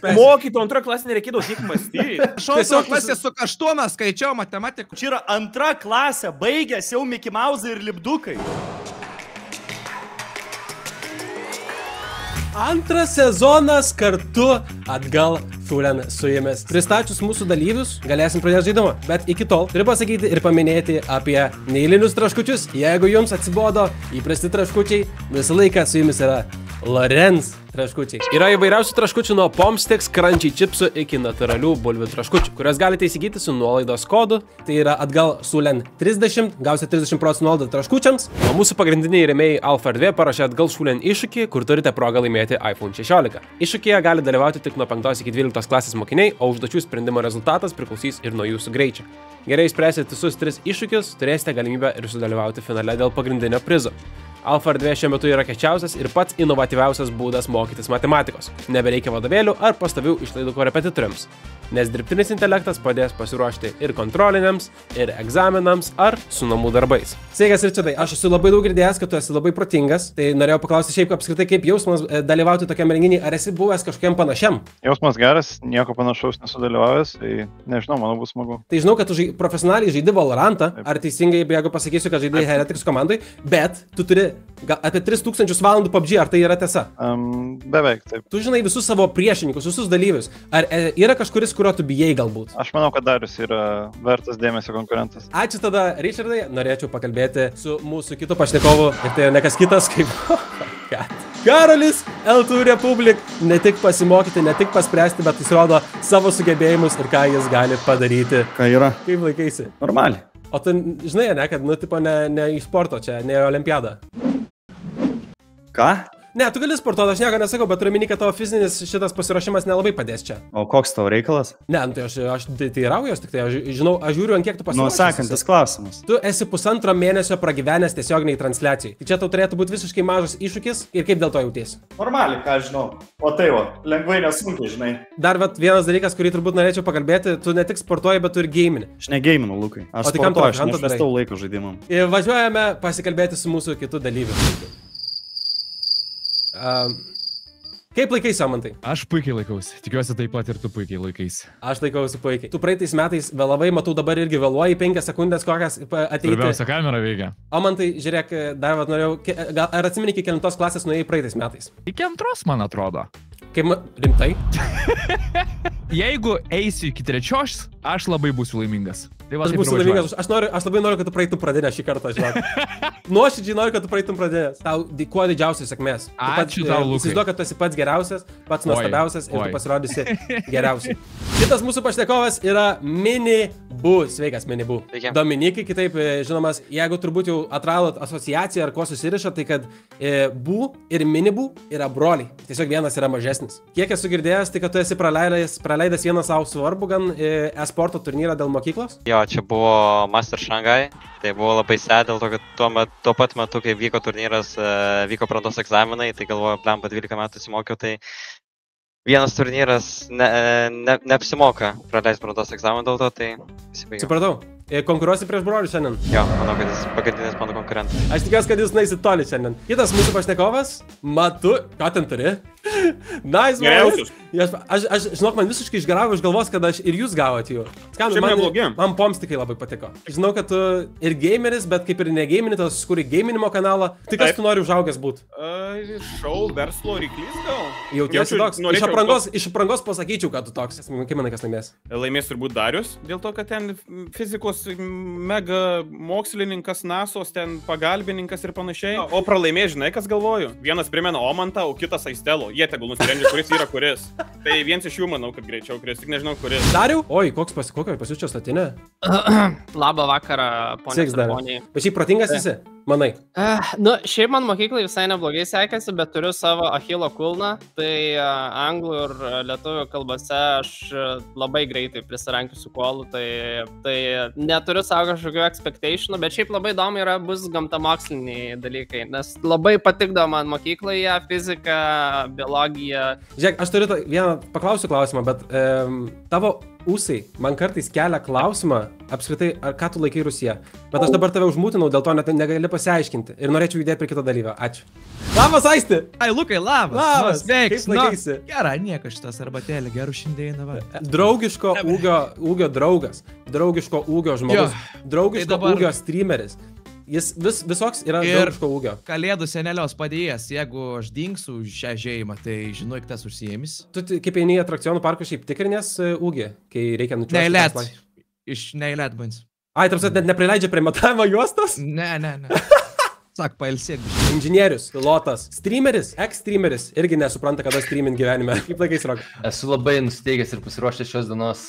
Mokytų antrą klasę nereikėdavo tiek mąstyti. Tiesiog klasė su 8 skaičiau matematiką. Čia yra antra klasė, baigęs jau Mickey Mouse ir lipdukai. Antras sezonas kartu atgal Fulen su jumis. Pristačius mūsų dalyvius, galėsim pradėti žaidimą. Bet iki tol turiu pasakyti ir paminėti apie neeilinius traškučius. Jeigu jums atsibodo įprasti traškučiai, visą laiką su jumis yra Lorenz traškučiai. Yra įvairiausių traškučių nuo Pomstix, Crunchy čipsų iki natūralių bulvių traškučių, kurias galite įsigyti su nuolaidos kodu. Tai yra atgal Sulen 30, gausite 30% nuolaidą traškučiams. O mūsų pagrindiniai rėmėjai Alpha 2 parašė atgal Sulen iššūkį, kur turite progą laimėti iPhone 16. Iššūkyje gali dalyvauti tik nuo 5 iki 12 klasės mokiniai, o užduočių sprendimo rezultatas priklausys ir nuo jūsų greičio. Gerai spręsite visus 3 iššūkius, turėsite galimybę ir sudalyvauti finale dėl pagrindinio prizo. Alpha 2 šiuo metu yra kečiausias ir pats inovatyviausias būdas mokytis matematikos. Nebereikia vadovėlių ar pastovių išlaidų korepetitoriams, nes dirbtinis intelektas padės pasiruošti ir kontroliniams, ir egzaminams, ar su namų darbais. Sveikas Ričardai, aš esu labai daug girdėjęs, kad tu esi labai protingas, tai norėjau paklausti šiaip apskritai, kaip jausmas dalyvauti tokiam renginį, ar esi buvęs kažkokiam panašiam? Jausmas geras, nieko panašaus nesudalyvavęs, tai nežinau, manau bus smagu. Tai žinau, kad tu profesionaliai žaidi Valorantą, ar teisingai, jeigu pasakysiu, kad žaidai Heretics komandai, bet tu turi apie 3000 valandų PUBG, ar tai yra tiesa? Beveik, taip. Tu žinai visus savo priešininkus, visus dalyvius. Ar yra kažkuris, kurio tu bijai galbūt? Aš manau, kad Darius yra vertas dėmesio konkurentas. Ačiū tada, Richardai. Norėčiau pakalbėti su mūsų kitu pašnekovu. Ir tai yra ne kas kitas, kaip Karolis L2 Republic. Ne tik pasimokyti, ne tik paspręsti, bet jis rodo savo sugebėjimus ir ką jis gali padaryti. Ką yra? Kaip laikaisi? Normaliai. O tu žinai, ne, kad, nu, tipo, ne iš sporto čia, ne olimpiada. Ką? Ne, tu gali sportuoti, aš nieko nesakau, bet turiu minį, kad tavo fizinis šitas pasiruošimas nelabai padės čia. O koks tavo reikalas? Ne, nu, tai aš teiraujuos tik tai, aš žinau, aš žiūriu, ant kiek tu pasiruošęs. Nusakantis klausimas. Tu esi 1,5 mėnesio pragyvenęs tiesioginiai transliacijai. Tai čia tau turėtų būti visiškai mažas iššūkis ir kaip dėl to jautiesi? Normaliai, ką aš žinau. O tai va, lengvai nesunkiai, žinai. Dar vienas dalykas, kurį turbūt norėčiau pakalbėti, tu ne tik sportuoji, bet tu ir gamini. Aš negaminu, Lukai. Aš sportuoju, aš nešvestau laiko žaidimam. Ir važiuojame pasikalbėti su mūsų kitu dalyviu. Kaip laikaisi, Amantai? Aš puikiai laikausi. Tikiuosi taip pat ir tu puikiai laikaisi. Aš laikausi puikiai. Tu praeitais metais vėlavai, matau dabar irgi vėluoji 5 sekundės kokias ateiti. Pirmiausia, kamera veikia. Amantai, žiūrėk, dar vat norėjau, ar atsimeni, iki kelintos klasės nuėjai praeitais metais? Iki 2, man atrodo. Kaip rimtai? Jeigu eisiu iki 3, aš labai būsiu laimingas. Tai va, aš būsiu laimingas, aš labai noriu, kad tu praeitum pradinę šį kartą, žinok. Nuoširdžiai noriu, kad tu praeitum pradinės. Tau kuo didžiausias sėkmės. Ačiū tau, Lukai. Įsivaizduok, kad tu esi pats geriausias, pats nuostabiausias ir tu pasirodysi geriausiai. Kitas mūsų pašnekovas yra Minibu. Sveikas, Minibu. Dominikai, kitaip žinomas, jeigu turbūt jau atradot asociaciją ar ko susiriša, tai kad Bu ir Minibu yra broliai. Tiesiog vienas yra mažesnis. Kiek esu girdėjęs, tai kad tu esi praleidęs vieną savo svarbų gan e-sporto turnyrą dėl mokyklos? Jo, čia buvo Master Shanghai, tai buvo labai sad, dėl to, kad tuo pat metu, kai vyko turnyras, vyko brandos egzaminai, tai galvoju, plempa 12 metų įsimokiau, tai vienas turnyras neapsimoka praleis brandos egzaminą dėl to, tai įsibaigiau. Supratau. Konkuruosi prieš brolių šiandien? Jo, manau, kad jis pagrindinis mano konkurentas. Aš tikiuosi, kad jūs nueisit toli šiandien. Kitas mūsų pašnekovas, Matu, ką ten turi? Nice, aš žinok, man visiškai išgaravo iš galvos, kad aš ir jūs gavot jų. Man Pomstikai labai patiko. Žinau, kad tu ir gameris, bet kaip ir ne gamini, tu susikūrei gaminimo kanalą. Tai kas tu nori užaugęs būt? Šou verslo ryklys gal? Jautiesi toks. Iš aprangos pasakyčiau, kad tu toks. Kaip manai, kas laimės? Laimės turbūt Darius, dėl to, kad ten fizikos mega mokslininkas, NASO's ten pagalbininkas ir panašiai. O pralaimė, žinai, kas galvoju? Vienas primena Omantą, o kitas Aistelo. Jie tegul nusprendžia, kuris yra kuris. Tai vienas iš jų, manau, kad greičiau kuris, tik nežinau kuris. Dariau? Oi, kokio pas jūs čia statinė? Labą vakarą, ponė ir poniai. Bet šiaip protingas esi? Manai? Nu, šiaip man mokyklai visai neblogai sekėsi, bet turiu savo Achilo kulną. Tai anglų ir lietuvių kalbose aš labai greitai prisirankiusiu kolų. Tai neturiu savo kažkokių expectationų, bet šiaip labai įdomu yra bus gamtamoksliniai dalykai. Nes labai patikdavo man mokykloje fizika, biologija. Žiūrėk, aš turiu vieną paklausiu klausimą, bet tavo Ūsai, man kartais kelia klausimą, apskritai, ar ką tu laikai Rusiją. Bet aš dabar tave užmūtinau, dėl to net negali pasiaiškinti. Ir norėčiau judėti prie kito dalyvio. Ačiū. Labas, Aisti! Ai, Lukai, labas. Labas, Sveiks. kaip laikaisi? Gerai, nieko šitas arbatėlė, gerų šiandieną. Va. Draugiško ūgio draugas. Draugiško ūgio žmogus. Draugiško ūgio streameris. Jis visoks yra draugiško ūgio. Kalėdų senelios padėjęs, jeigu aš dingsiu šią žaimą, tai žinau, tas užsiėmis. Tu kaip eini į atrakcionų parką šiaip tikrinės ūgį, kai reikia nučiuosti? Neįlet. Iš neįlet bans. Ai, tarsi net neprileidžia prie matavimo juostos? Ne. Sak, pailsėk. Inžinierius, pilotas, streameris, ex-streameris, irgi nesupranta, kada streamint gyvenime. Kaip laikais, Rokai? Esu labai nusteigęs ir pasiruošęs šios dienos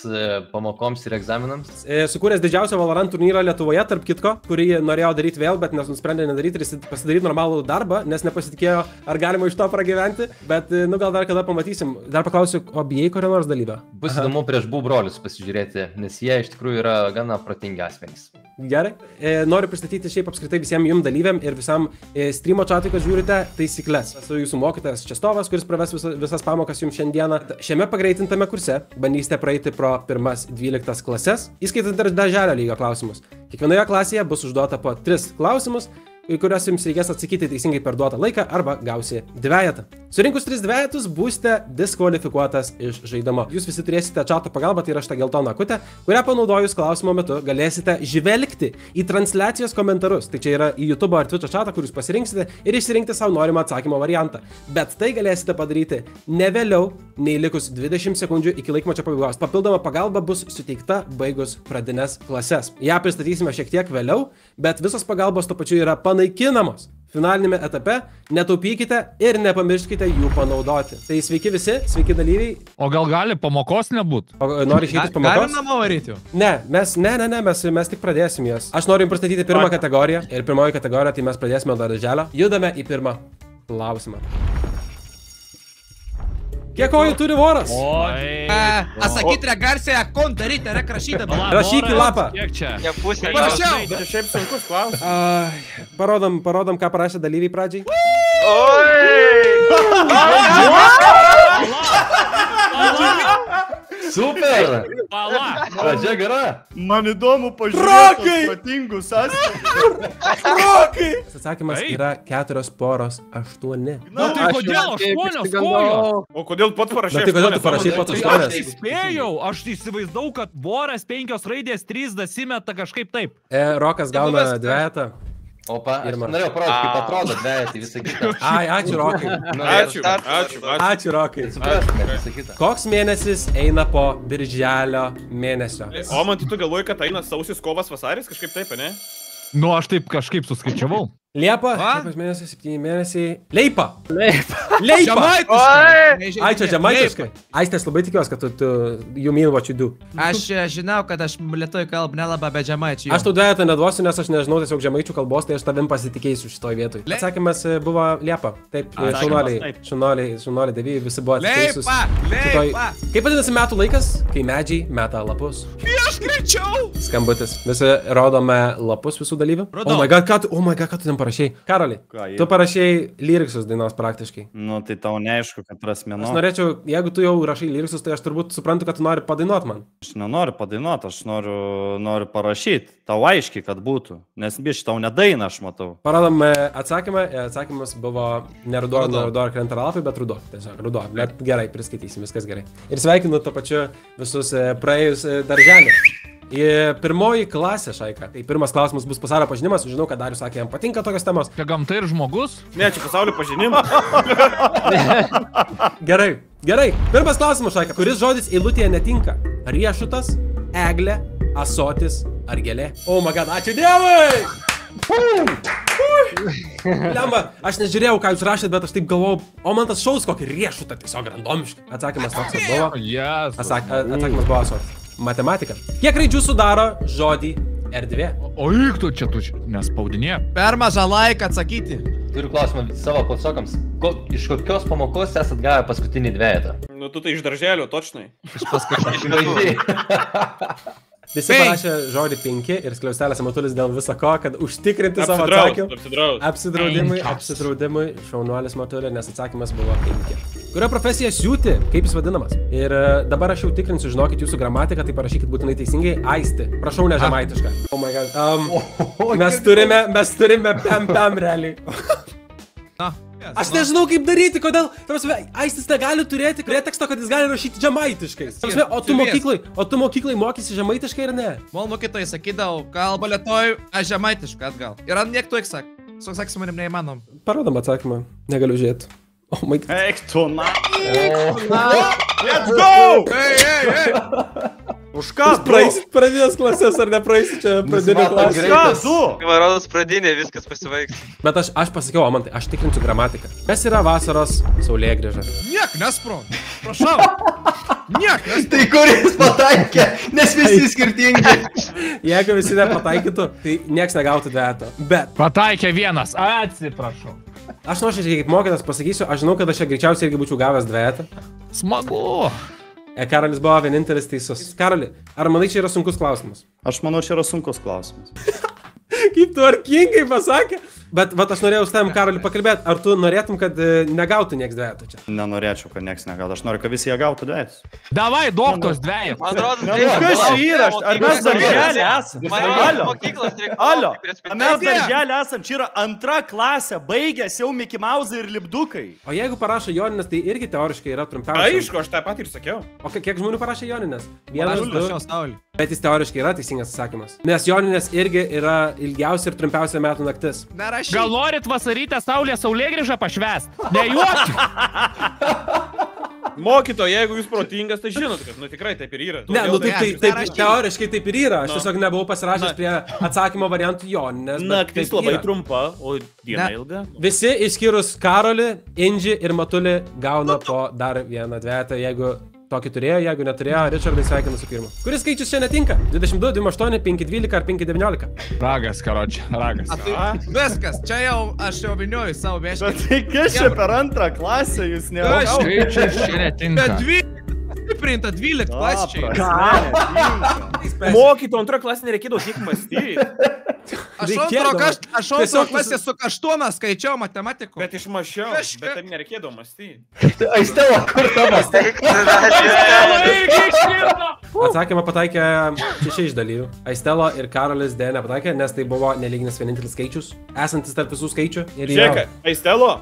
pamokoms ir egzaminams. Sukūręs didžiausią Valorant turnyrą Lietuvoje, tarp kitko, kurį norėjo daryti vėl, bet nusprendė nedaryti ir pasidaryti normalų darbą, nes nepasitikėjo, ar galima iš to pragyventi. Bet, gal dar kada pamatysim. Dar paklausiu, o bijai kurio nors dalyvio? Bus įdomu prieš Bų brolius pasižiūrėti, nes jie iš tikrųjų yra gana protingi asmenys. Gerai. Noriu pristatyti šiaip apskritai visiems jums dalyviam ir visam streamo chatui, kad žiūrite taisyklės. Esu jūsų mokytojas Čestovas, kuris praves visas pamokas jums šiandieną. Šiame pagreitintame kurse bandysite praeiti pro pirmas 12 klases, įskaitant ir darželio lygio klausimus. Kiekvienoje klasėje bus užduota po 3 klausimus, kuriuos jums reikės atsakyti teisingai per duotą laiką arba gausi dvejetą. Surinkus 3 dvejetus būsite diskvalifikuotas iš žaidimo. Jūs visi turėsite chato pagalbą, tai yra šitą geltoną akutę, kurią panaudojus klausimo metu galėsite žvelgti į transliacijos komentarus. Tai čia yra į YouTube ar Twitch chatą, kur jūs pasirinksite ir išsirinkti savo norimą atsakymo variantą. Bet tai galėsite padaryti ne vėliau nei likus 20 sekundžių iki laikmačio pabaigos. Papildoma pagalba bus suteikta baigus pradines klases. Ja pristatysime šiek tiek vėliau, bet visos pagalbos to pačiu yra panaikinamos. Finalinėme etape netaupykite ir nepamirškite jų panaudoti. Tai sveiki visi, sveiki dalyviai. O gal gali pamokos nebūt? O nori išeiti pamokos? Galim namo varyti? Ne, mes tik pradėsim jas. Aš noriu jums pristatyti pirmą kategoriją. Ir pirmoji kategorija, tai mes pradėsime nuo darželio. Judame į pirmą klausimą. Kiek kojų turi voras? Pasakyti regarsiją, kon daryti, rašyti. Rašyk į lapą. Kiek čia? Kiek pusė? Parašiau. Čia šiaip sunkus klausimas. Parodom, ką parašė dalyviai pradžiai. Super! Pala! Pradžia gera. Man įdomu pažiūrėti protingus asmenys. Rokai! Atsakymas yra 4 poros 8. Na tai kodėl 8 kojos? O kodėl pats parašai? Na tai kodėl tu parašai pats 8? Aš įspėjau, aš įsivaizdau, kad voras 5 raidės 3 dasimeta kažkaip taip. Rokas gauna dvejetą. Opa, aš norėjau parodyti, kaip atrodo dvejetai visą kitą. Ai, ačiū Rokai. Ačiū Rokai. Suprastume visą kitą. Koks mėnesis eina po birželio mėnesio? O man tu galvoji, kad eina sausis, kovas, vasaris, kažkaip taip, ne? Nu, aš taip kažkaip suskaičiavau. Liepa, Liepos mėnesiai, 7 mėnesiai. Leipa! Žemaitiškai! Ai, čia žemaitiškai. Aistės, labai tikiuosi, kad you mean what you do. Aš žinau, kad aš lietuvių kalbą nelabą, bet žemaičių. Aš tau dvejetą neduosiu, nes aš nežinau tiesiog žemaičių kalbos, tai aš tavim pasitikėsiu šitoj vietoj. Atsakymas buvo Liepa. Taip, šaunuoliai, devyjai, visi buvo teisūs. Leipa! Kaip vadinasi metų laikas, kai medžiai meta lapus? Aš greičiau! Skambutis. Visi rodome lapus visų dalyvių. Oh my god, ką tu ten parašai? Karoli, tu parašai lyriksus dainos praktiškai. Nu, tai tau neaišku, kad prasmenu. Aš norėčiau, jeigu tu jau rašai lyriksus, tai aš turbūt suprantu, kad tu nori padainuot man. Aš nenoriu padainuot, aš noriu parašyti. Tau aiškiai, kad būtų. Nes biškai tau nedaina, aš matau. Parodom atsakymą. Atsakymas buvo ne rudo ar krentalapai, bet rudo. Tiesiog rudo. Bet gerai, priskaitysim, viskas gerai. Ir sveikinu to pačiu visus praėjus darželį. Pirmoji klasė, Šaika. Tai pirmas klausimas bus pasaulio pažinimas. Žinau, kad Darius sakė, jam patinka tokios temos. Čia gamta ir žmogus? Ne, čia pasaulio pažinimas. Gerai. Pirmas klausimas, Šaika. Kuris žodis eilutėje netinka? Riešutas, eglė, ąsotis ar gėlė? Oh my god, ačiū Dievui! Lemba, aš nežiūrėjau, ką jūs rašėt, bet aš taip galvojau, o man tas šaus kokį riešutą, tiesiog randomiškai. Atsakymas toks ir buvo. Atsakymas buvo ąsotis. Matematika. Kiek raidžių sudaro žodį erdvė? O juk tu čia nespaudinė. Per mažą laiką atsakyti. Turiu klausimą savo klasiokams. Iš kokios pamokos esat gavę paskutinį dvejetą? Nu, tu tai iš darželio, točnai. Iš paskutinį. Visi parašė žodį 5 ir skliaustelės matulis dėl viso ko, kad užtikrinti savo atsakymą. Apsidraudimui, šaunuolis matulė, nes atsakymas buvo 5. Kurio profesija siūti, kaip jis vadinamas. Ir dabar aš jau tikrinsiu, žinokit jūsų gramatiką, tai parašykit būtinai teisingai. Aisti. Prašau, ne žemaitišką. Oh my god. Mes turime pem realiai. Aš nežinau, kaip daryti, kodėl. Aistis negali turėti preteksto, kad jis gali rašyti žemaitiškai. O tu mokyklai mokysi žemaitiškai ir ne? Man mokytojai sakydavo, kalba lietuvoj, aš žemaitiškai atgal. Ir ant niek tu įsak. Su atsakymu neįmanom. Parodom atsakymą. Negaliu žiūrėti. Oh my god. Eik tu, na. Let's go! Už ką? Praeisit pradinės klasės ar nepraeisit čia pradinė klasė? Ką, du? Varodas pradinė, viskas pasivaiks. Bet aš pasakiau, Omantai, aš tikrinsiu gramatiką. Kas yra vasaros saulėgrįža? Niek nespron. Prašau. Niek nespron. Tai kuris pataikė, nes visi skirtingi. Jeigu visi nepataikytų, tai nieks negautų dvejeto. Bet Pataikė vienas, atsiprašau. aš nuoširdžiai kaip mokytas pasakysiu, aš žinau, kad aš čia greičiausiai irgi būčiau gavęs dvejetą. Smagu. Karolis buvo vienintelis teisus. Karoli, ar manai čia yra sunkus klausimas? Aš manau, čia yra sunkus klausimas. Kaip tvarkingai pasakė. Bet aš norėjau su tavim, Karoli, pakalbėti. Ar tu norėtum, kad negautų nieks dvejetų čia? Nenorėčiau, kad nieks negautų. Aš noriu, kad visi jie gautų dvejetus. Davai, doktos dvejet. Man atrodo, Kas čia yra? Ar mes darželį esam? Alio, mes darželį esam. Čia yra antra klasė. Baigęs jau Mickey Mouse ir lipdukai. O jeigu parašo Joninės, tai irgi teoriškai yra trumpiausia. Aišku, aš tą pat ir sakiau. O kiek žmonių parašė Joninės? Aš 1, 2. prašiau saulį. Bet jis teoriškai yra teisingas atsakymas. Nes Joninės irgi yra ilgiausia ir trumpiausia metų naktis. Nerašyk. Gal norit vasarytę saulėgrįžą pašvęst? Nejuokit. Mokyto, jeigu jūs protingas, tai žinot, kad tikrai taip ir yra. Ne, taip teoriškai taip ir yra. Aš tiesiog nebuvau pasirašęs prie atsakymo variantų Joninės. Naktis labai trumpa, o diena ilga. Visi išskyrus Karolį, Indži ir Matulį gauna po dar vieną dvejetą, jeigu tokį turėjo, jeigu neturėjo, Richardai sveikinu su pirmu. Kuris skaičius čia netinka? 22, 28, 512 ar 519? Ragas, karoči, ragas. Viskas, čia jau aš jau vinioju savo mešką. Tai kas čia per antrą klasę jūs nevažiavo? Skaičius čia netinka. Stiprinta 12 klasčiai. Mokyto antrą klasę nereikėdavo tiek mąstyti. Aš antro klasę su 8 skaičiau matematikų. Bet išmašiau, bet taip nereikėdavo mąstyti. Aistela, kur tavo? Atsakymą pataikė 6 iš dalyvių. Aistelo ir Karolis dėja nepataikė, nes tai buvo nelyginis vienintelis skaičius, esantis tarp visų skaičių. Žiūrėk, Aistelo,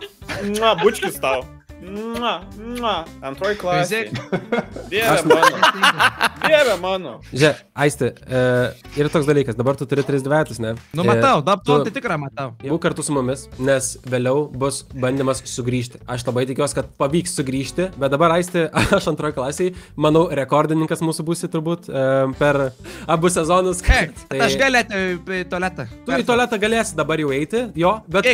bučkis tau. Antroji klasė. Dieve mano. Žiūrėk, Aisti, yra toks dalykas, dabar tu turi 3 dvejetus, ne? Nu matau, tu tai tikrai matau. Būk kartu su mumis, nes vėliau bus bandymas sugrįžti. Aš labai tikiuosi, kad pavyks sugrįžti, bet dabar, Aisti, aš antroji klasiai, manau, rekordininkas mūsų būsi turbūt per abu sezonus. Aš galėtų į tualetą. Tu į tualetą galėsi dabar jau eiti, jo, bet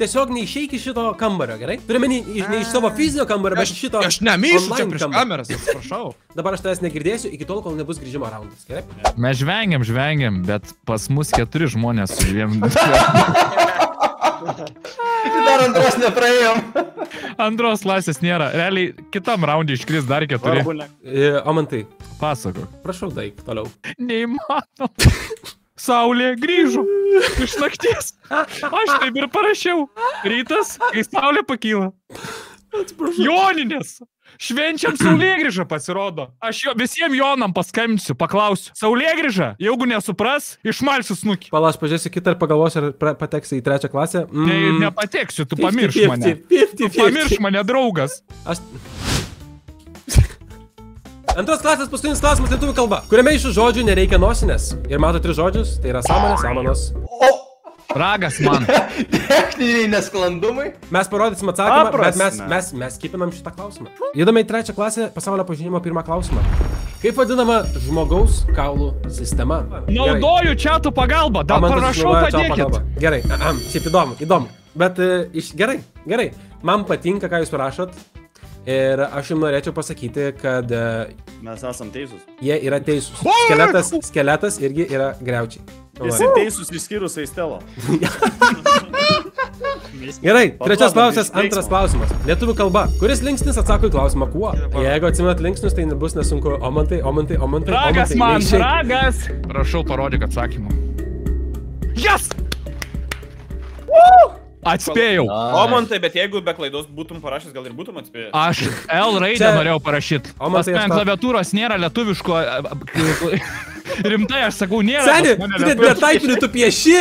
tiesiog neišeik iš šito kambario, gerai? Turime ne iš savo fizinio kambario, bet šito Aš nemyšiu čia prieš kameras, atsiprašau. Dabar aš tavęs negirdėsiu iki tol, kol nebus grįžimo raundas, gerai? Mes žvengiam, bet pas mus 4 žmonės su dviem. Dar antros nepraėjom. Antros klasės nėra. Realiai kitam raundį iškris dar 4. Omantai. Pasakok. Prašau, daik, toliau. Neįmanoma. Saulė grįžo iš nakties. Aš taip ir parašiau. Rytas, kai saulė pakyla. Joninės. Švenčiam saulėgrįžą pasirodo. Aš visiems Jonam paskambinsiu, paklausiu. Saulėgrįžą, jeigu nesupras, išmalsiu snukį. Palaš, pažiūrėsiu kitą ir pagalvosiu, ar pateksi į 3 klasę. Tai nepateksiu, tu pamirš mane. Tu pamirš mane, draugas. Antros klasės paskutinis klausimas lietuvių kalba. Kuriame iš šių žodžių nereikia nosinės? Ir mato 3 žodžius, tai yra sąmonė, sąmonos. Ragas man. Techniniai nesklandumai. Mes parodysim atsakymą, bet mes skipinam šitą klausimą. Judame į 3 klasę pasaulio pažinimo 1 klausimą. Kaip vadinama žmogaus kaulų sistema? Naudoju čiatų pagalbą, dar parašau padėkit. Gerai, šiaip įdomu. Bet gerai. Man patinka, ką jūs parašot. Ir aš jums norėčiau pasakyti, kad mes esam teisūs. Jie yra teisūs. Skeletas irgi yra griaučiai. Visi teisūs išskyrus Aistelo. Gerai, 3 klausas, 2 klausimas. Lietuvių kalba. Kuris linksnis atsako į klausimą kuo? Jeigu atsimenat linksnius, tai bus nesunku. Omantai. Ragas man, ragas! Prašau, parodyk atsakymą. Yes! Atspėjau. Omantai, bet jeigu be klaidos būtum parašęs, gal ir būtum atspėjęs. Aš L raidę norėjau parašyti. Pas man klaviatūros nėra lietuviško. Rimtai, aš sakau, nėra. Seni, tu net netaipini, tu pieši.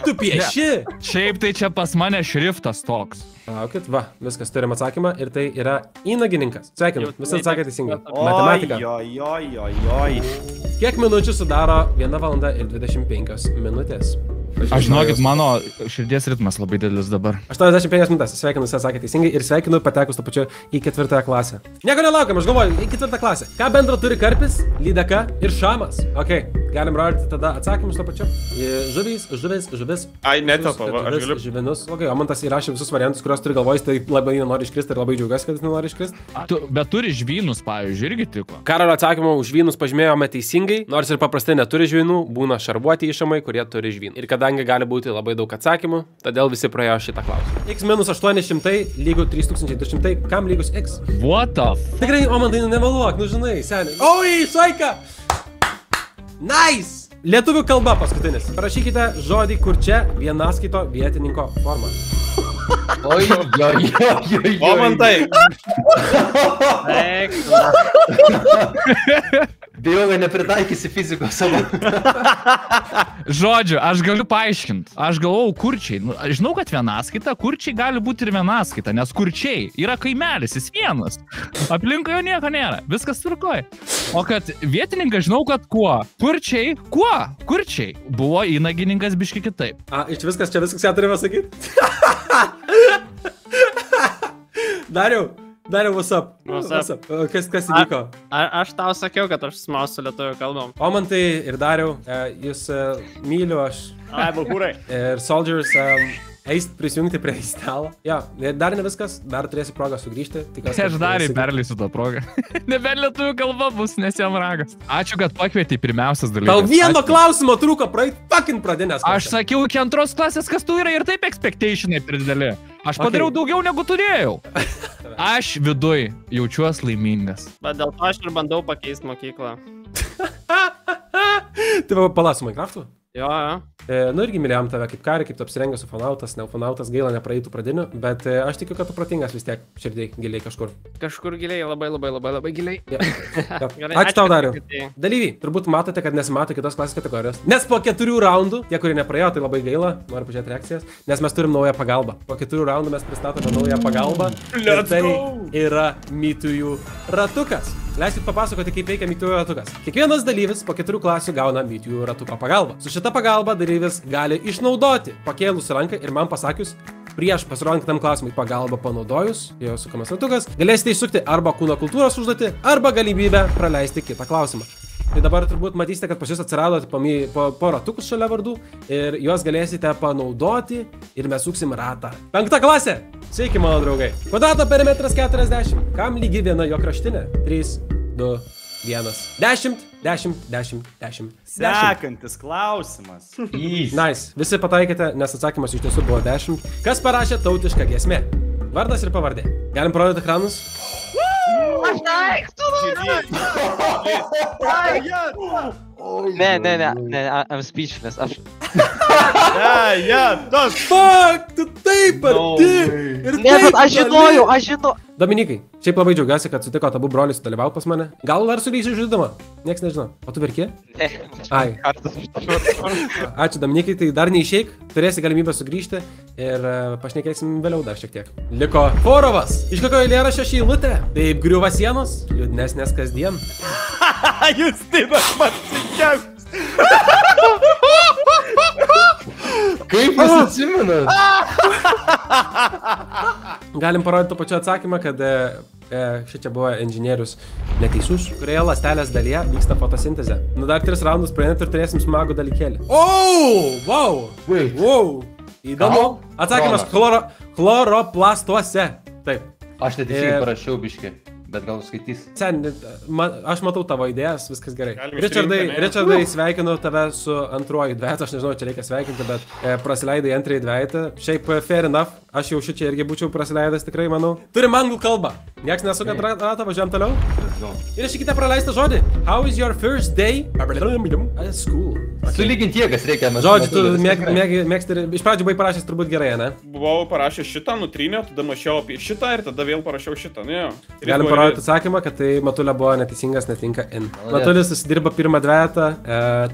Tu pieši. Šiaip tai čia pas mane šriftas toks. Laukit, va, viskas, turim atsakymą ir tai yra įnagininkas. Sveikinu, visi atsakė teisingai. Matematika. Kiek minučių sudaro 1 valanda ir 25 minutės? Aš žinokit, mano širdies ritmas labai didelis dabar. 85 minutės, sveikinu, visi atsakė teisingai ir sveikinu patekus to pačiu į 4 klasę. Nieko nelaukiam, aš galvoju, į 4 klasę. Ką bendro turi karpis, lydeka ir šamas? Ok, galim rodyti tada atsakymus to pačiu. Žuvis. Ai, netelpa, aš galiu. Žuvinus. Ok, o man tas įrašė visus variantus, kuriuos turi galvojus, tai labai nenori iškristi ir labai džiaugiuosi, kad jis nenori iškristi. Bet turi žvynus, pavyzdžiui, irgi tiko. Karolio atsakymą už žvynus pažymėjome teisingai, nors ir paprastai neturi žvynų, būna šarvuoti išamai, kurie turi žvynų. Ir kadangi gali būti labai daug atsakymų, todėl visi praėjo šitą klausimą. X minus 800 lygu 3200, kam lygus X? What the f... Tikrai, o man tai nemeluok, nu žinai, seniai. Oi, šaika! Nice! Lietuvių kalba paskutinis. Parašykite žodį, kur čia vienaskaito vietininko forma. Oi. Omantai. Bijau, kad nepritaikysi fizikos savo. Žodžiu, aš galiu paaiškinti. Aš galvojau kurčiai. Nu, aš žinau, kad vienaskaita, kurčiai gali būti ir vienaskaita, nes kurčiai yra kaimelis, jis vienas. Aplinkoje jo nieko nėra. Viskas tvarkoja. O kad vietininkas žinau, kad kuo? Kurčiai? Kuo? Kurčiai. Buvo įnagininkas biški kitaip. Čia viskas, ką turime sakyti? Dariau, what's up? Kas įvyko? Aš tau sakiau, kad aš smausiu lietuvių kalbom. O man tai ir Dariau, jūs myliu aš. Ai, balkūrai. Ir Soldiers eist prisijungti prie stalą. Jo, dar ne viskas, dar turėsi progą sugrįžti. Aš dar perleisiu tą progą. Nebent lietuvių kalba bus, nes jam ragas. Ačiū, kad pakvietei pirmiausias dalykas. Tau vieno klausimo trūko praeit fucking pradinės. Aš sakiau, iki 2 klasės, kas tu yra ir taip expectationai per dideli. Aš padariau daugiau negu turėjau. Aš viduj jaučiuos laimingas. Bet dėl to aš ir bandau pakeisti mokyklą. Tai pala su Minecraftu? Jo. Nu irgi mylėjom tave kaip karį, kaip tu apsirengęs ufonautas, ne ufonautas, gaila nepraeitų pradinių, bet aš tikiu, kad tu protingas vis tiek širdiai giliai kažkur. Kažkur giliai, labai giliai. Ačiū tau, Dariau. Dalyviai, turbūt matote, kad nesimato kitos klasės kategorijos. Nes po 4 raundų, tie, kurie nepraėjo, tai labai gaila, noriu pažiūrėti reakcijas, nes mes turim naują pagalbą. Po 4 raundų mes pristatome naują pagalbą. Ir tai yra mytųjų ratukas. Leiskit papasakoti, kaip veikia mytųjų ratukas. Kiekvienas dalyvis po 4 klasių gauna mytųjų ratuko pagalbą. Su šita pagalba dalyvis gali išnaudoti pakėlus ranką ir man pasakius, prieš pasirodant kitam klausimui pagalbą panaudojus, jo sukamas ratukas, galėsite įsukti arba kūno kultūros užduotį, arba galimybę praleisti kitą klausimą. Tai dabar turbūt matysite, kad pas jūs atsirado po ratukus šalia vardų ir juos galėsite panaudoti ir mes suksim ratą. 5 klasė! Sveiki, mano draugai. Kvadrato perimetras 40. Kam lygi viena jo kraštinė? 3, 2, 1. 10, 10, 10, 10. Sekantis klausimas. Nice. Visi pataikėte, nes atsakymas iš tiesų buvo 10. Kas parašė tautišką giesmę? Vardas ir pavardė. Galim parodyti ekranus? Ne, I'm speechless. Fuck, tu taip arti. Ne, bet aš žinau. Dominikai, šiaip labai džiaugiuosi, kad sutiko abu broliai sudalyvauti pas mane. Gal dar sulysi žaidimą? Niekas nežino. O tu verki? Ne. Ai. Ačiū, Dominikai, tai dar neišeik. Turėsi galimybę sugrįžti ir pašnekėsim vėliau dar šiek tiek. Liko Forovas. Iš kokio eilėraščio ši eilutė? Taip griuva sienos, liūdnesnės kasdien. Justinas Marcinkevičius. Kaip jūs atsimenat? Galim parodyti to pačiu atsakymą, kad šičia buvo inžinierius neteisus, kurioje ląstelės dalyje vyksta fotosintezė. Nu dar 3 raundus praeinat ir turėsim smagų dalykėlį. Wow! Įdomu. Atsakymas chloroplastuose. Taip. Aš neteisingai parašiau biškį. Bet gal skaitys. Sen, aš matau tavo idėjas, viskas gerai. Richardai, sveikinu tave su antruoju dvejetu, aš nežinau, čia reikia sveikinti, bet prasileidai antrąjį dvejetą. Šiaip fair enough, aš jau šičia irgi būčiau prasileidęs, tikrai manau. Turim anglų kalbą. Nieks nesukat ratą, važiuojam toliau. Įrašykite praleistą žodį. How is your first day at school? Sulyginti jėgas reikia. Žodžiu, tu mėgsti ir iš pradžių buvai parašęs turbūt gerai, ne? Buvau parašęs šitą, nutryniau, tada mačiau apie šitą ir tada vėl parašiau šitą. Nu, galim parodyti atsakymą, kad tai Matulė buvo neteisingas, netinka in. Matulis susidirba pirmą dvejetą.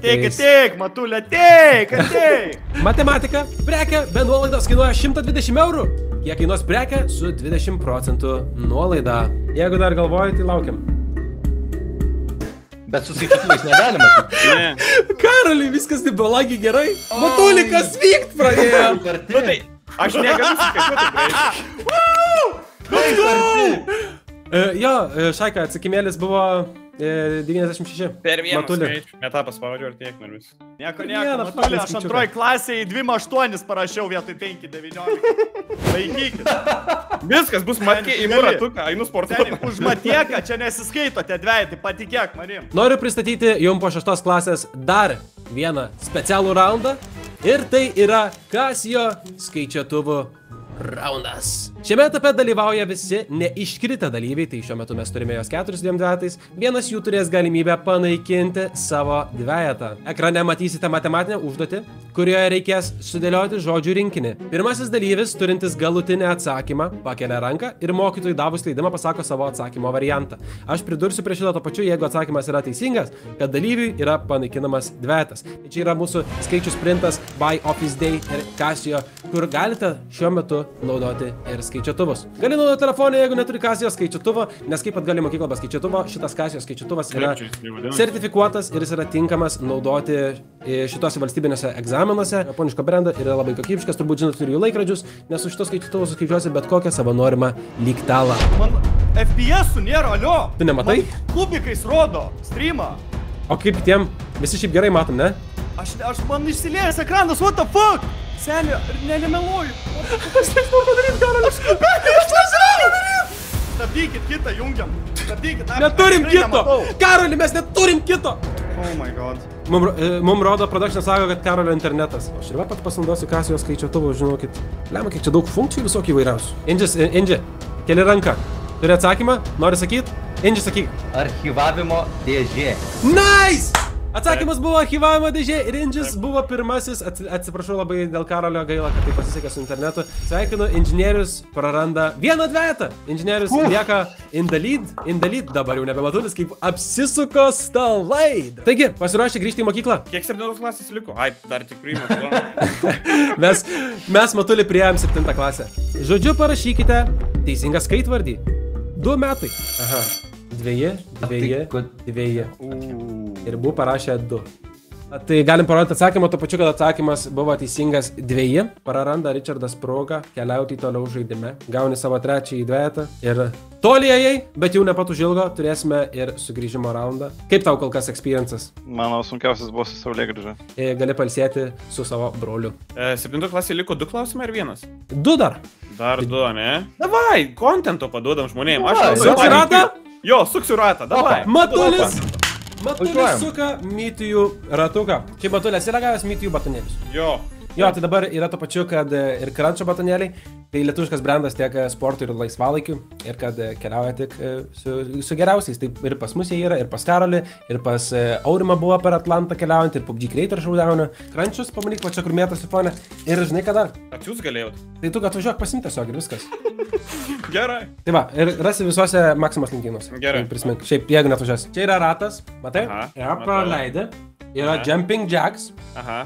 Teik, Matulė, teik! Matematika. Prekė be nuolaidos kainuoja 120 eurų. Kiek kainuos prekė su 20% nuolaida. Jeigu dar galvoji, tai laukiam. Bet su skaičiuotuvais negalima. Ne. Karoli, viskas taip balagiai gerai. Matulė, kas vykt pradėjo? Nu tai, aš negaliu skaičiuoti. Let's go! Jo, Šaika, atsakymėlis buvo 96. Per vieną Matulė. skaičių. Etapas pavadžiu ir tiek nervis. Nieko, Matulė, aš antroji klasėje 2-8 parašiau vietoj 5-19. Vaikykit. Viskas bus matė į ratuką, einu sportuoti. Už matieką čia nesiskaitote dvejetį, patikėk manim. Noriu pristatyti jums po 6 klasės dar vieną specialų raundą. Ir tai yra Casio skaičiuotuvų raundas. Šiame etape dalyvauja visi neiškritę dalyviai, tai šiuo metu mes turime jos 4 dvejetais. Vienas jų turės galimybę panaikinti savo dvejetą. Ekrane matysite matematinę užduotį, kurioje reikės sudėlioti žodžių rinkinį. Pirmasis dalyvis, turintis galutinį atsakymą, pakelia ranką ir mokytojui davus leidimą pasako savo atsakymo variantą. Aš pridursiu prie šito to pačiu, jeigu atsakymas yra teisingas, kad dalyviui yra panaikinamas dvejetas. Čia yra mūsų skaičių sprintas by Office Day ir Casio, kur galite šiuo metu naudoti ir skaičiuotuvus. Gali naudoti telefoną, jeigu neturi Casio skaičiuotuvo, nes kaip pat gali mokyklą be skaičiuotuvo, šitas Casio skaičiuotuvas yra sertifikuotas ir jis yra tinkamas naudoti šitose valstybinėse egzaminuose. Japoniško brendo yra labai kokybiškas, turbūt žinot ir jų laikrodžius, nes su šitos skaičiuotuvos suskaičiuosi bet kokią savo norimą lygtalą. Man FPS-ų nėra, alio. Tu nematai? Man kubikais rodo streamą. O kaip tiem, visi šiaip gerai matom, ne? Aš man išsilėjęs ekranas, what the fuck? Senė, nelimeluoju. Aš nežinau padaryti, Karolis. Aš nežinau padaryti. Stabdykit kitą, jungiam. Stabdykit. Neturim kito. Karoli, mes neturim kito. Oh my god. Mums rodo production sako, kad Karolio internetas. Aš ir pat pasinaudosiu Casio skaičiuotuvų, žinokit. Lemma, kiek čia daug funkcijų visokių įvairiausių. Indži, keli ranką. Turi atsakymą? Nori sakyt? Indži, sakyk. Archyvavimo dėžė. Nice! Atsakymas buvo archyvavimo dėžė ir Indžis buvo pirmasis. Atsiprašau labai dėl Karolio, gaila, kad tai pasisekė su internetu. Sveikinu, inžinierius praranda vieną dvejetą. Inžinierius lieka in the lead, dabar jau nebe Matulis, kaip apsisuko stalai. Taigi, pasiruošę grįžti į mokyklą. Kiek 7 klasės liko? Ai, dar tik priimu. Mes Matulį priėjom 7 klasę. Žodžiu, parašykite teisingą skaitvardį. 2 metai. Aha. 2. Ir buvo parašę 2. Tai galim parodyti atsakymą, to pačiu, kad atsakymas buvo teisingas 2. Praranda Richardas progą keliauti toliau žaidime. Gauni savo 3 dvejetą ir tolėjai, bet jau ne pat užilgo turėsime ir sugrįžimo raundą. Kaip tau kol kas experiences? Mano sunkiausias buvo su Saulėgrįža. Gali pailsėti su savo broliu. 7 klasė liko 2 klausimai ar 1? 2 dar. Dar 2, ne? Davai, kontento paduodam žmonėm. Suksi ratą? Jo, suksiu ratą, davai. Matulis suka mytijų ratuką. Čia Matulės yra gavęs mytijų batonėlius. Jo, tai dabar yra to pačiu, kad ir Cruncho batonėliai, tai lietuviškas brandas tiek sportui ir laisvalaikiu, ir kad keliauja tik su geriausiais. Taip ir pas mus jie yra, ir pas Karolį, ir pas Aurimą buvo per Atlantą keliaujant, ir PUBG Creator šaudauna. Crunchus, pamanyk, va čia kur mėtas į fonę. Ir žinai, ką dar? Atsiūs galėjot. Tai tu atvažiuok pasimti tiesiog ir viskas. Gerai. Tai va, ir rasi visuose Maximos lentynuose. Gerai. Prisimink, šiaip jeigu netvažiuosi. Čia yra ratas, matai? Aha, yra praleidė, yra jumping jacks. Aha.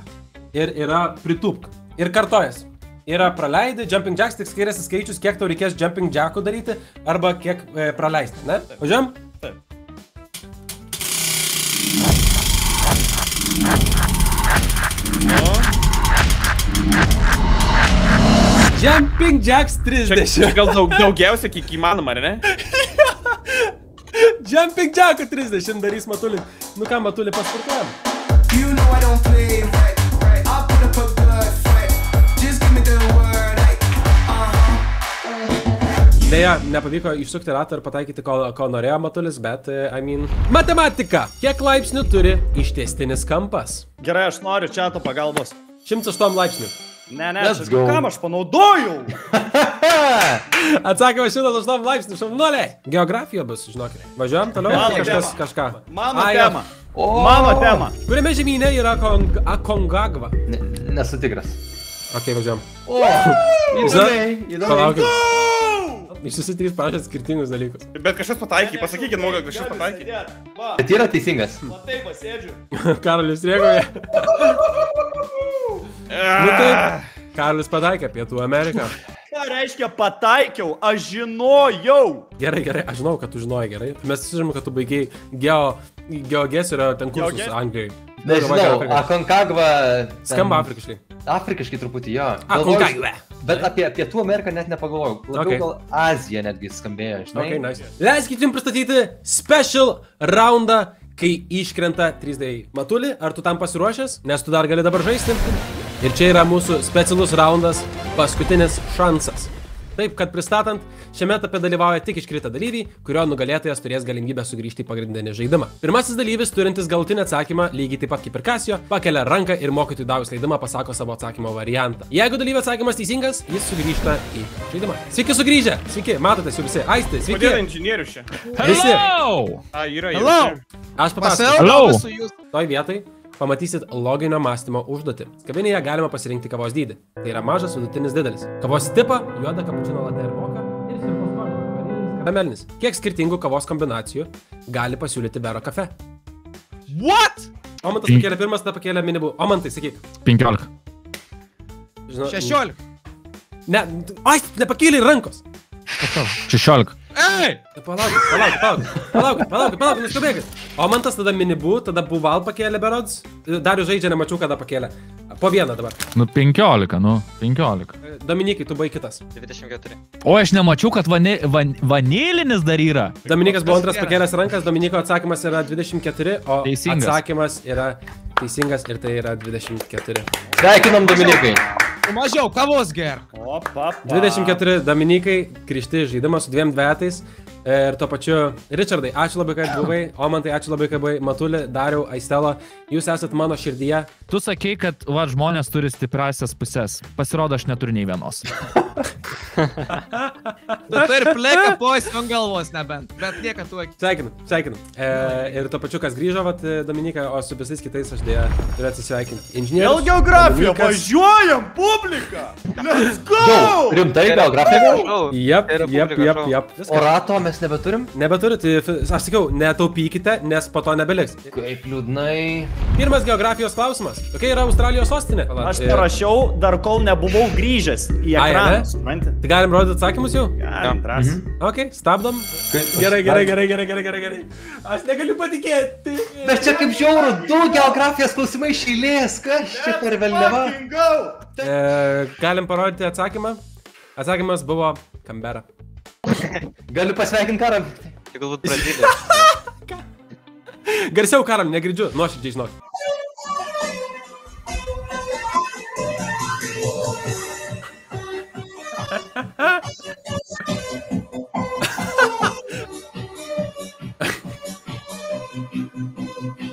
Ir yra pritūpk. Ir kartojas. Yra praleidė, jumping jacks, tik skiriasi skaičius, kiek tau reikės jumping jackų daryti, arba kiek praleisti, ne? Važiuojam? Taip. Jumping jacks 30. Čia gal daugiausia, kiek įmanoma, ar ne? Jumping jackų 30 darys Matulį. Nu ką, Matulį, pasportuojam. Deja, nepavyko išsukti ratą ir pataikyti, ko norėjo Matulis, bet, matematika. Kiek laipsnių turi ištiestinis kampas? Gerai, aš noriu čiato pagalbos. 108 laipsnių. Ne, Let's go. kam aš panaudojau? Atsakymas 108 laipsnių, šaunuoliai. Geografija bus, žinokit. Važiuojam toliau, Mano kažkas tema. kažką. Mano Ai, jo. tema. Mano tema. Kuriame žemyne yra Akongagva? Nesu tikras. Ok, važiuojam. Įdomiai. Palaukit. Iš visi trys parašėt skirtingus dalykus. Bet kažkas pataikė, pasakykit, moga, kažkas pataikė. Va, Bet yra teisingas. va taip pasėdžiu. Karolis rėgoja. Nu taip, Karolis pataikė Pietų Ameriką. Ką reiškia pataikiau? Aš žinojau. Gerai, aš žinau, kad tu žinojai gerai. Mes žinom, kad tu baigiai geogesio ten kursus Geoges- Anglijai. Nežinau, Aconcagua... Skamba afrikiškai. Afrikiškai truputį, jo. Aconcagua. Bet apie Pietų Ameriką net nepagalvojau. Labiau Okay. gal Azija netgi skambėjo, žinai. Ok, nice. Leiskit jums pristatyti special roundą, kai iškrenta 3D. Matuli, ar tu tam pasiruošęs? Nes tu dar gali dabar žaisti. Ir čia yra mūsų specialus raundas, paskutinis šansas. Taip, kad pristatant, šiame etape dalyvauja tik iškritę dalyviai, kurio nugalėtojas turės galimybę sugrįžti į pagrindinį žaidimą. Pirmasis dalyvis, turintis galutinį atsakymą, lygiai taip pat kaip ir Kasio, pakelia ranką ir mokytojui davus leidimą pasako savo atsakymo variantą. Jeigu dalyvio atsakymas teisingas, jis sugrįžta į žaidimą. Sveiki sugrįžę! Sveiki, matotės jau visi. Aistė, sveiki! Kodėl inžinierius čia? Hello! A, yra Hello! Aš papasakosiu. Pasielgiau su jūs. Toj vietoj pamatysit loginio mąstymo užduotį. Kavinėje galima pasirinkti kavos dydį. Tai yra mažas, vidutinis, didelis. Kavos tipą, juoda, kapučino latte ir moka ir sirupos skonio, vanilinis, karamelinis. Kiek skirtingų kavos kombinacijų gali pasiūlyti Vero kafe? What? Omantas pakėlė pirmas, tada pakėlė minibų. Omantai, sakyk. 15. Žinau, 16. Ne, ai, nepakėlė rankos. 16. Ei! Palaukit, neskubėkit. Omantas tada minibų, tada Buval pakėlė berods. Darius žaidžia, nemačiau, kada pakėlė. Po vieną dabar. Nu 15, nu 15. Dominikai, tu baigi kitas. 24. O aš nemačiau, kad vanilinis dar yra. Dominikas buvo antras pakėlęs rankas, Dominiko atsakymas yra 24, o Teisingas. atsakymas yra teisingas ir tai yra 24. Sveikinam, Dominikai. Mažiau kavos ger. Opa. 24 Dominikai, grįžti į žaidimą su 2 dvetais. Ir tuo pačiu, Richardai, ačiū labai, kad buvai. Omantai, ačiū labai, kad buvai. Matuli, Dariau, Aistela, jūs esat mano širdyje. Tu sakei, kad va, žmonės turi stipriasias pusės. Pasirodo, aš neturiu nei vienos. Tu turi pleką pois ant galvos nebent. Bet nieka tu akį. Sveikinu. Ir tuo pačiu, kas grįžo, vat, Dominika, o su visais kitais aš dėja turiu atsisveikinti. Vėl geografija, važiuojam, publika. Let's go! Jau, rimtai geografija? Jep. O rato mes nebeturim? Nebeturiu, tai aš sakiau, netaupykite, nes po to nebeliks. Kaip liūdnai. Pirmas geografijos klausimas. Kokia yra Australijos sostinė? Aš parašiau, dar kol nebuvau grįžęs į Ai, ekraną, ne? supranti? Tai galim rodyti atsakymus jau? Galim, drąsiai. Ok, stabdom. Gerai. Aš negaliu patikėti. Bet čia kaip žiauru, 2 geografijos klausimai iš eilės. Kas čia per velneva? Fucking go! Galim parodyti atsakymą. Atsakymas buvo Kambera. Galiu pasveikinti karą. Tai galbūt Brazilija. Garsiau karam, negirdžiu, nuoširdžiai žinok.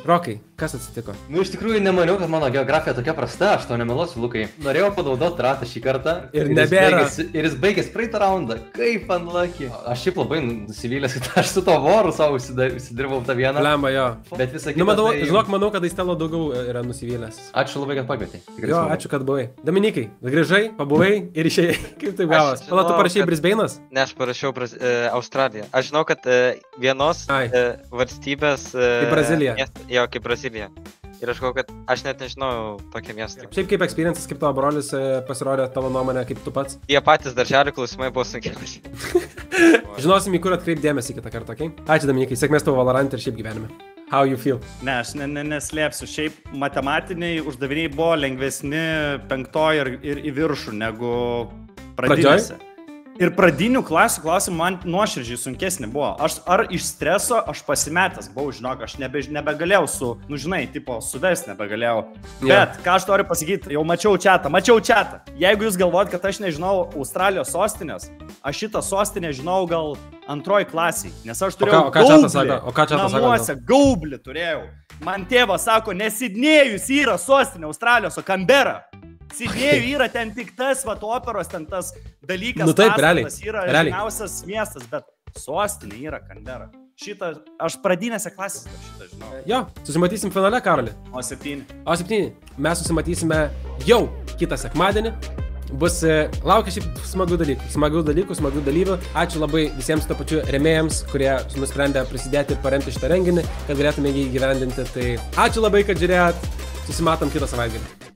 Rokai, kas atsitiko? Nu, iš tikrųjų nemaniau, kad mano geografija tokia prasta, aš to nemeluosiu, Lukai. Norėjau panaudoti ratą šį kartą. Ir nebėra. Ir jis baigės praeitą raundą. Kaip unlucky. Aš šiaip labai nusivylęs, kad aš su to voru savo įsidirbau tą vieną. Lemba, jo. Bet visą Nu, kitą... žinok, manau, kad Aistelo daugiau yra nusivylęs. Ačiū labai, kad pakvietei. Tikrai Jo, smagu. ačiū, kad buvai. Dominikai, grįžai, pabuvai ir išėjai. Kaip taip gavos? Pala, tu parašei Brisbane'as? Ne, aš parašiau Australiją. Aš žinau, kad vienos Ai. valstybės... Kaip Brazilija. Jo, kaip Brazilija. Ir aš galvoju, kad aš net nežinau tokį miestą. Šiaip kaip experiences, kaip tavo brolis pasirodė tavo nuomonė, kaip tu pats. Tie patys darželio klausimai buvo sunkiausi. Žinosim, į kur atkreip dėmesį kitą kartą, okei? Ačiū, Dominikai, sėkmės tavo Valorant ir šiaip gyvenime. How you feel? Ne, aš neslėpsiu. Šiaip matematiniai uždaviniai buvo lengvesni 5 ir į viršų negu pradinėse. Ir pradinių klasių klausimų man nuoširdžiai sunkesnė buvo. Ar iš streso aš pasimetęs buvau, žinok, aš nebegalėjau suvest nebegalėjau. Bet, ką aš noriu pasakyti, jau mačiau čatą. Jeigu jūs galvojat, kad aš nežinau Australijos sostinės, aš šitą sostinę žinau gal 2 klasiai, nes aš turėjau namuose gaublį turėjau. Man tėvas sako, ne Sidnėjus yra sostinė Australijos, o Kambera. Sidnėjų yra ten tik tas, va, operos, ten tas dalykas. Nu taip, pastatas realiai. yra Realiai. žymiausias miestas, bet sostinė yra Kanbera. Šitą, aš pradinėse klasėse šitą žinau. Jo, susimatysim finale, Karoli. O7. O7. Mes susimatysime jau kitą sekmadienį. Bus laukia šiaip smagių dalykų, smagių dalyvių. Ačiū labai visiems to pačiu remėjams, kurie nusprendė prisidėti ir paremti šitą renginį, kad galėtume jį įgyvendinti. Tai ačiū labai, kad žiūrėjot. Susimatom kitą savaitgalį.